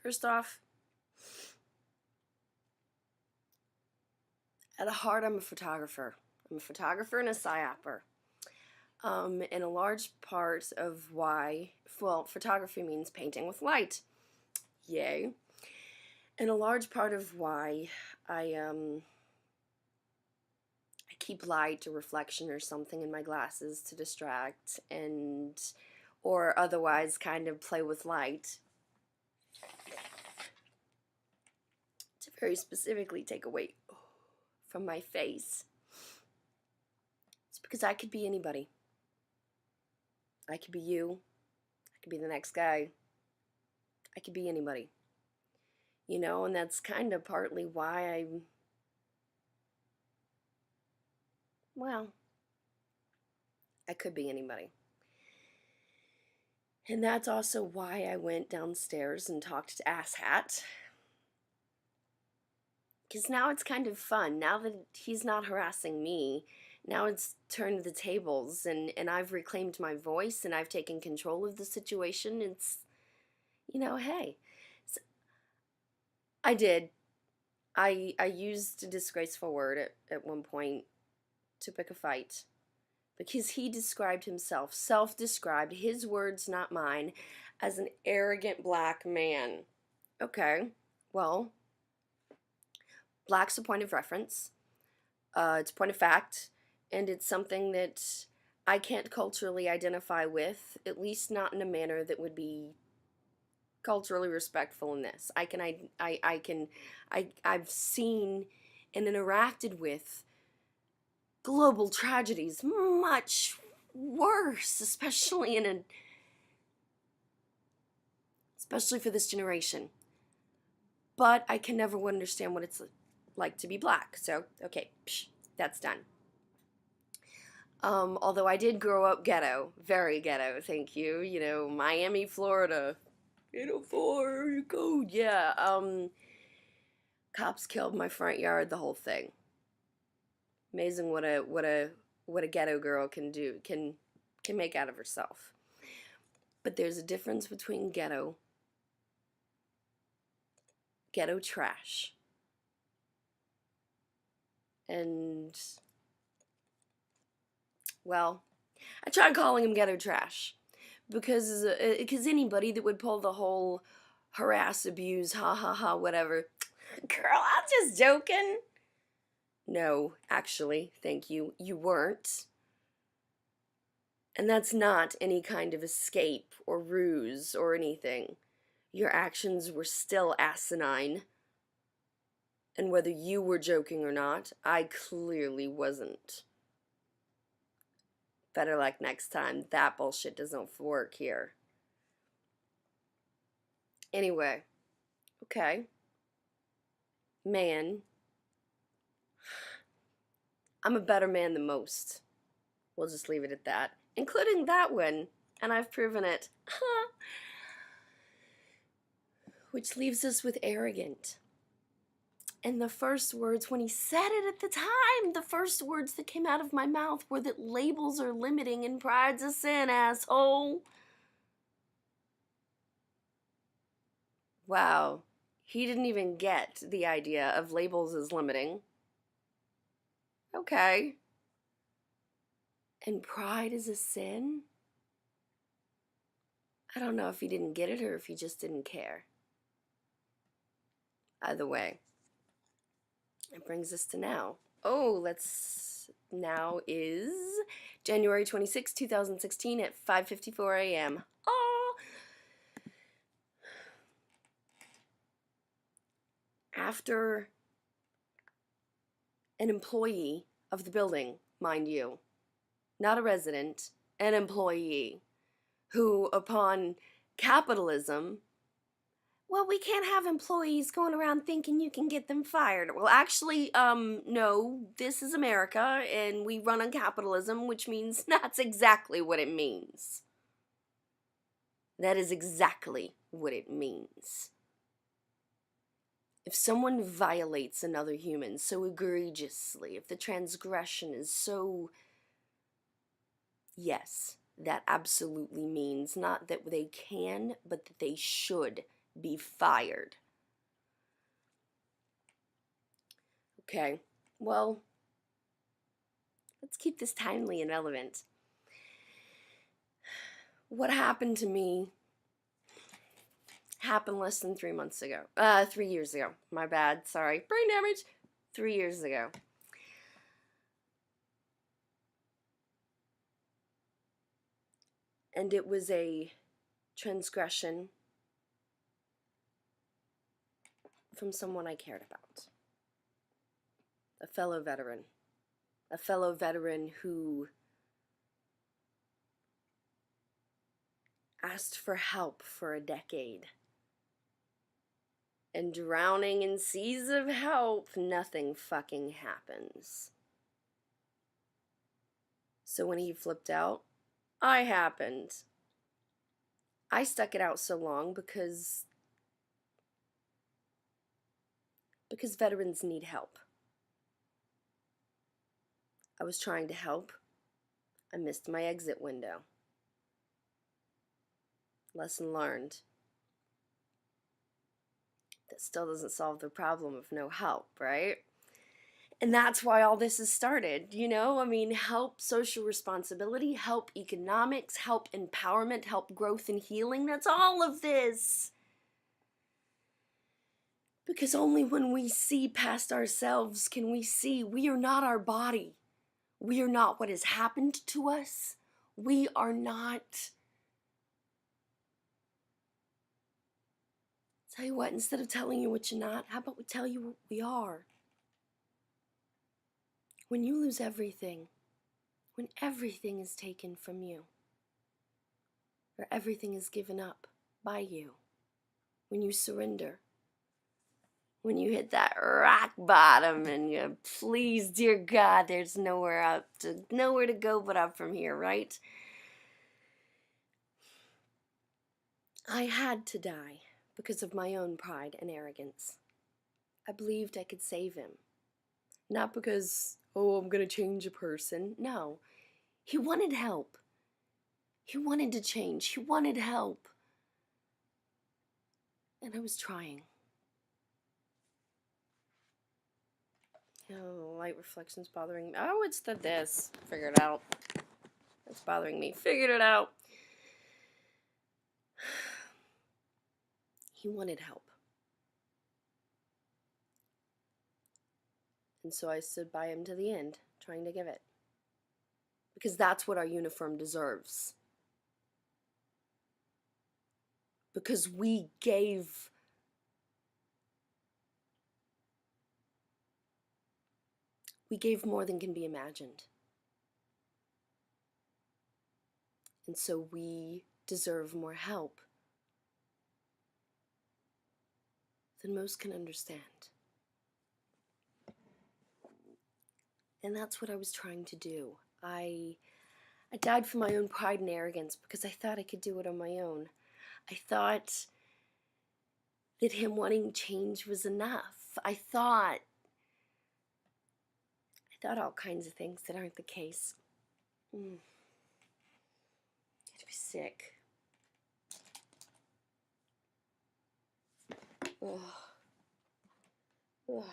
First off, at heart, I'm a photographer. I'm a photographer and a psyoper. And a large part of why, well, photography means painting with light. Yay. And a large part of why I keep light or reflection or something in my glasses to distract and or otherwise kind of play with light to very specifically take away from my face. It's because I could be anybody. I could be you. I could be the next guy. I could be anybody. You know, and that's kind of partly why I could be anybody. And that's also why I went downstairs and talked to Asshat. Because now it's kind of fun. Now that he's not harassing me, now it's turned the tables and I've reclaimed my voice and I've taken control of the situation. It's, hey. So I did. I used a disgraceful word at one point to pick a fight. Because he described himself, self-described, his words, not mine, as an arrogant black man. Okay, well, black's a point of reference, it's a point of fact, and it's something that I can't culturally identify with, at least not in a manner that would be culturally respectful in this. I've seen and interacted with global tragedies much worse, especially for this generation. But I can never understand what it's like to be black. So, okay, that's done. Although I did grow up ghetto, very ghetto, thank you. You know, Miami, Florida, 804 code, yeah. Cops killed my front yard, the whole thing. Amazing what a ghetto girl can do, can make out of herself. But there's a difference between ghetto trash, and, well, I tried calling him ghetto trash because anybody that would pull the whole harass, abuse, ha ha ha, whatever, girl, I'm just joking. No, actually, thank you, you weren't. And that's not any kind of escape or ruse or anything. Your actions were still asinine. And whether you were joking or not, I clearly wasn't. Better luck next time. That bullshit doesn't work here. Anyway, okay. Man. I'm a better man than most. We'll just leave it at that. Including that one. And I've proven it. Which leaves us with arrogant. And the first words, when he said it at the time, the first words that came out of my mouth were that labels are limiting and pride's a sin, asshole. Wow. He didn't even get the idea of labels as limiting. Okay. And pride is a sin? I don't know if he didn't get it or if he just didn't care. Either way. It brings us to now. Now is January 26, 2016 at 5:54 a.m. After an employee of the building, mind you, not a resident, an employee, who upon capitalism, well, we can't have employees going around thinking you can get them fired. Well, actually, no, this is America, and we run on capitalism, which means that's exactly what it means. That is exactly what it means. If someone violates another human so egregiously, if the transgression is so, yes, that absolutely means not that they can, but that they should be fired. Okay, well, let's keep this timely and relevant. What happened to me happened less than 3 months ago. 3 years ago. My bad. Sorry. Brain damage. 3 years ago. And it was a transgression from someone I cared about. A fellow veteran. A fellow veteran who asked for help for a decade. And drowning in seas of help, nothing fucking happens. So when he flipped out, I happened. I stuck it out so long because veterans need help. I was trying to help. I missed my exit window. Lesson learned. That still doesn't solve the problem of no help, right? And that's why all this has started, you know? I mean, help social responsibility, help economics, help empowerment, help growth and healing. That's all of this. Because only when we see past ourselves can we see we are not our body. We are not what has happened to us. We are not. Tell you what, instead of telling you what you're not, how about we tell you what we are? When you lose everything, when everything is taken from you, or everything is given up by you, when you surrender, when you hit that rock bottom and you, please, dear God, there's nowhere to go but up from here, right? I had to die because of my own pride and arrogance. I believed I could save him. Not because, oh, I'm gonna change a person. No. He wanted help. He wanted to change. He wanted help. And I was trying. Oh, light reflections bothering me. Oh, it's this. Figured it out. It's bothering me. Figured it out. He wanted help. And so I stood by him to the end, trying to give it. Because that's what our uniform deserves. Because we gave more than can be imagined. And so we deserve more help than most can understand. And that's what I was trying to do. I died for my own pride and arrogance because I thought I could do it on my own. I thought that him wanting change was enough. I thought all kinds of things that aren't the case. I'd be sick. Ugh. Ugh.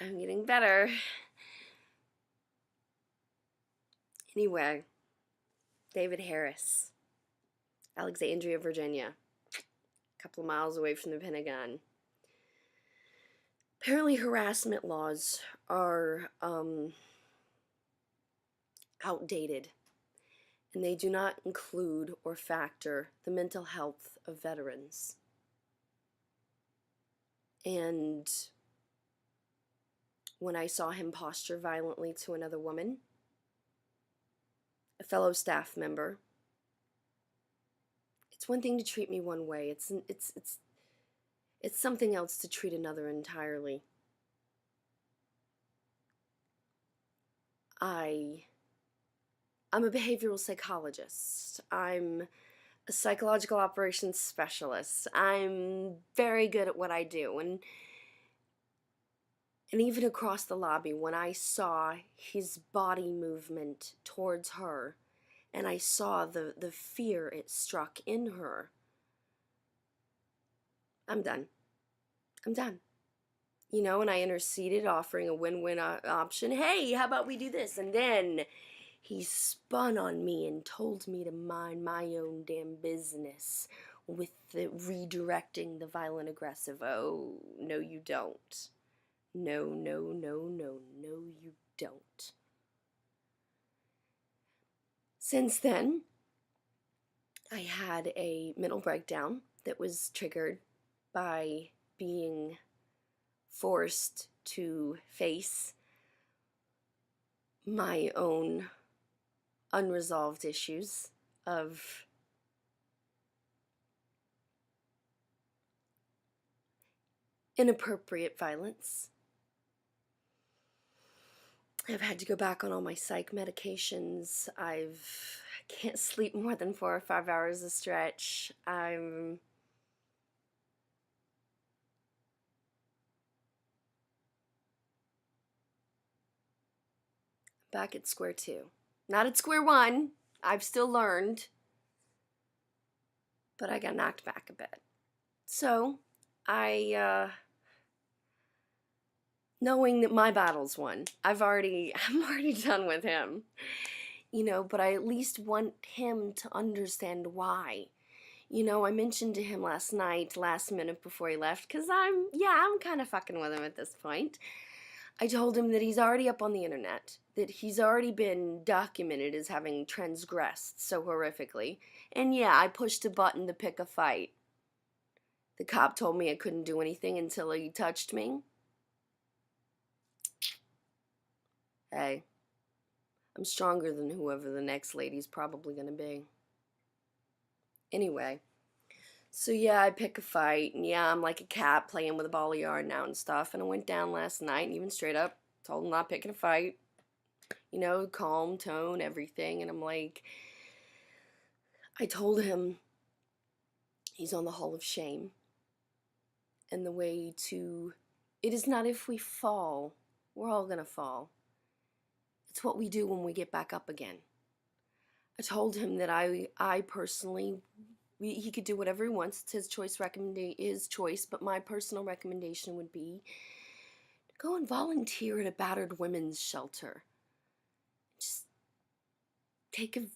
I'm getting better. Anyway, David Harris, Alexandria, Virginia, a couple of miles away from the Pentagon. Apparently harassment laws are outdated, and they do not include or factor the mental health of veterans. And when I saw him posture violently to another woman, a fellow staff member, it's one thing to treat me one way. It's something else to treat another entirely. I'm a behavioral psychologist. I'm a psychological operations specialist. I'm very good at what I do, and even across the lobby, when I saw his body movement towards her, and I saw the fear it struck in her, I'm done. I'm done. You know, and I interceded, offering a win-win option. Hey, how about we do this? And then he spun on me and told me to mind my own damn business with the redirecting the violent aggressive. Oh, no, you don't. No, no, no, no, no, you don't. Since then, I had a mental breakdown that was triggered by being forced to face my own unresolved issues of inappropriate violence. I've had to go back on all my psych medications. I can't sleep more than 4 or 5 hours a stretch. I'm back at square two. Not at square one. I've still learned, but I got knocked back a bit. So, knowing that my battle's won, I'm already done with him. You know, but I at least want him to understand why. You know, I mentioned to him last night, last minute before he left, because I'm kind of fucking with him at this point. I told him that he's already up on the internet, that he's already been documented as having transgressed so horrifically. And yeah, I pushed a button to pick a fight. The cop told me I couldn't do anything until he touched me. Hey, I'm stronger than whoever the next lady's probably gonna be. Anyway, so yeah, I pick a fight, and yeah, I'm like a cat playing with a ball of yarn now and stuff, and I went down last night and even straight up told him not picking a fight. You know, calm tone, everything, and I'm like, I told him he's on the Hall of Shame, and the way to, it is not if we fall, we're all gonna fall. It's what we do when we get back up again. I told him that I personally, he could do whatever he wants. It's his choice, but my personal recommendation would be to go and volunteer at a battered women's shelter. Just take a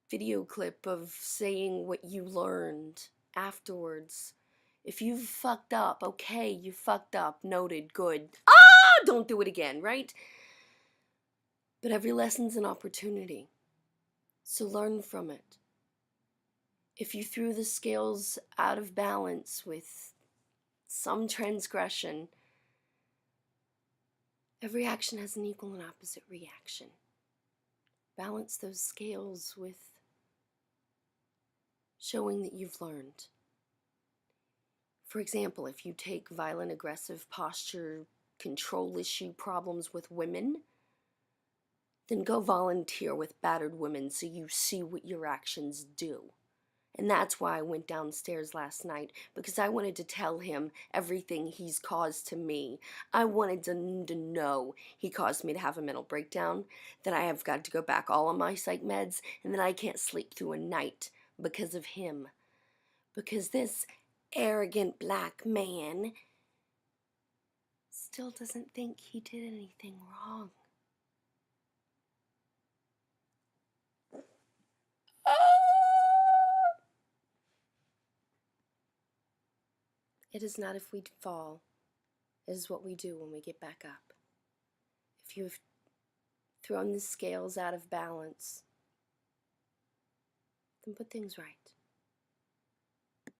video clip of saying what you learned afterwards. If you've fucked up, okay, you fucked up, noted, good. Don't do it again, right? But every lesson's an opportunity, so learn from it. If you threw the scales out of balance with some transgression, every action has an equal and opposite reaction. Balance those scales with showing that you've learned. For example, if you take violent, aggressive posture, control issue problems with women, then go volunteer with battered women so you see what your actions do. And that's why I went downstairs last night, because I wanted to tell him everything he's caused to me. I wanted him to know he caused me to have a mental breakdown, that I have got to go back all on my psych meds, and that I can't sleep through a night because of him. Because this arrogant black man still doesn't think he did anything wrong. It is not if we fall. It is what we do when we get back up. If you have thrown the scales out of balance, then put things right.